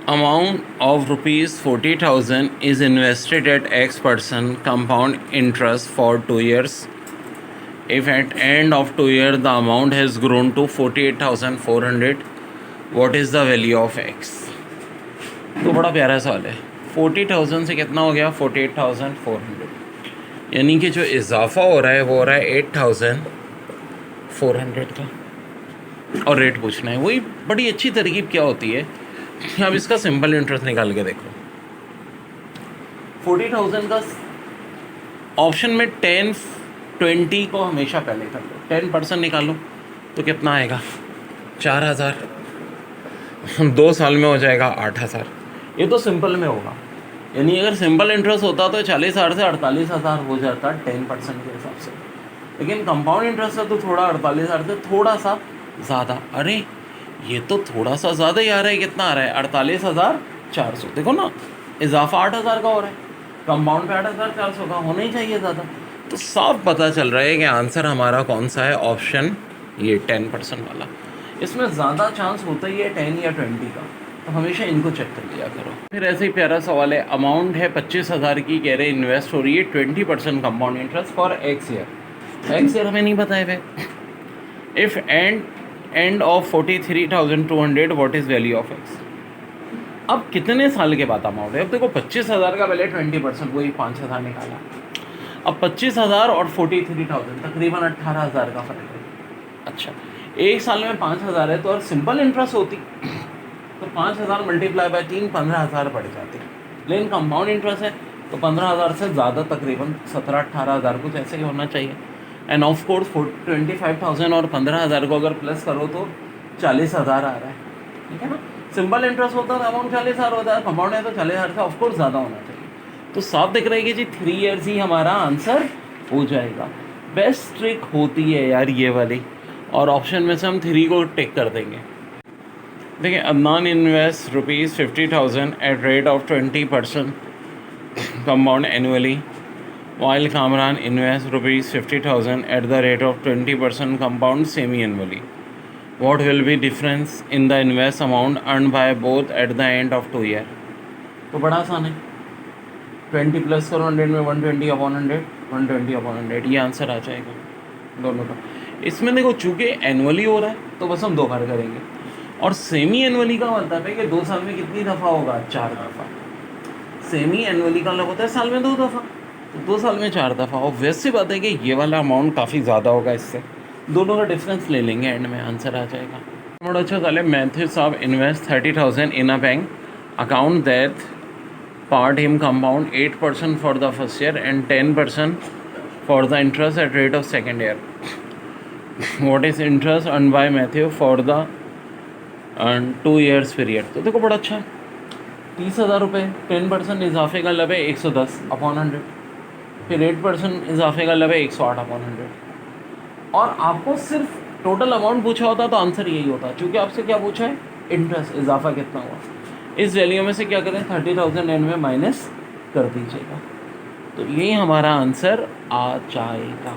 amount of rupees 40,000 is invested at X% compound interest for 2 years. If at end of 2 years the amount has grown to 48,400, what is the value of X? तो बड़ा प्यारा सवाल है. 40,000 से कितना हो गया 48,400, यानी कि जो इजाफा हो रहा है वो हो रहा है 8,400 का, और रेट पूछना है. वही बड़ी अच्छी तरकीब क्या होती है, अब इसका सिंपल इंटरेस्ट निकाल के देखो. 40,000 का ऑप्शन में 10-20 को हमेशा पहले कर लो, 10% निकालो तो कितना आएगा 4,000. 2 साल में हो जाएगा 8,000. ये तो सिंपल में होगा, यानी अगर सिंपल इंटरेस्ट होता तो 40,000 से 48,000 हो जाता 10% के हिसाब से. लेकिन कंपाउंड इंटरेस्ट है तो थोड़ा 48,000 से थोड़ा सा ज़्यादा. अरे ये तो थोड़ा सा ज़्यादा ही आ रहा है. कितना आ रहा है 48,400. देखो ना, इजाफा 8,000 का हो रहा है, कंपाउंड पे 8,400 का होना ही चाहिए ज़्यादा. तो साफ पता चल रहा है कि आंसर हमारा कौन सा है, ऑप्शन ये 10% वाला. इसमें ज़्यादा चांस होता ही है 10 या 20 का, तो हमेशा इनको चेक कर लिया करो. फिर ऐसे ही प्यारा सवाल है, अमाउंट है 25,000 की, कह रहे इन्वेस्ट हो रही है 20% compound interest for x year. X year हमें नहीं पता है भाई. If end of 43,200 what is value of x. अब कितने साल के बाद अमाउंट है. अब देखो 25,000 का पहले 20%, वही 5,000 निकाला. अब 25,000 और 43,000 तकरीबन 18,000 का फ़र्क है. अच्छा, एक साल में 5,000 है तो और सिंपल इंटरेस्ट होती तो 5,000 मल्टीप्लाई बाय 3 15,000 पड़ जाती. लेकिन कंपाउंड इंटरेस्ट है तो 15,000 से ज़्यादा, तकरीबन 17-18,000 कुछ ऐसे ही होना चाहिए. एंड ऑफ कोर्स 25,000 और 15,000 को अगर प्लस करो तो 40,000 आ रहा है. ठीक है ना. सिंपल इंटरेस्ट होता है तो अमाउंट 40,000 होता है, कंपाउंड है तो 40,000 से ऑफकोर्स ज़्यादा होना चाहिए. तो साफ दिख रहा है कि जी 3 ईयर्स ही हमारा आंसर हो जाएगा. बेस्ट ट्रिक होती है यार ये वाली, और ऑप्शन में से हम 3 को टिक कर देंगे. देखिए, Adnan invest rupees 50,000 at rate of 20% compound annually, while Kamran invests rupees 50,000 at the rate of 20% compound semi-annually. What will be difference in the invest amount earned by both at the end of 2 years? तो बड़ा आसान है, 20 plus करो 100 में 120/100, 120/100, ये answer आ जाएगा दोनों का. इसमें देखो चूँकि एनुअली हो रहा है तो बस हम 2 बार करेंगे, और सेमी एनुअली का मतलब है कि 2 साल में कितनी दफ़ा होगा 4 दफ़ा. सेमी एनुअली का मतलब होता है साल में 2 दफ़ा, 2 साल में 4 दफ़ा. और वैसे बात है कि ये वाला अमाउंट काफ़ी ज़्यादा होगा इससे. दोनों का डिफरेंस ले लेंगे, एंड में आंसर आ जाएगा. बड़ा अच्छा सवाल है. मैथ्यू साहब invest 30,000 in a bank account that part him compound 8% for the first year and 10% for the interest at rate of second year. What is interest earn by Matthew for the 2 years period. तो देखो बड़ा अच्छा, 30,000 रुपये, 10% इजाफे का लब है 110/100, फिर 8% इजाफे का लब है 108/100. और आपको सिर्फ टोटल अमाउंट पूछा होता तो आंसर यही होता. चूँकि आपसे क्या पूछा है, इंटरेस्ट इजाफा कितना हुआ. इस वैल्यू में से क्या करें, 30,000 एंड में माइनस कर दीजिएगा, तो यही हमारा आंसर आ जाएगा.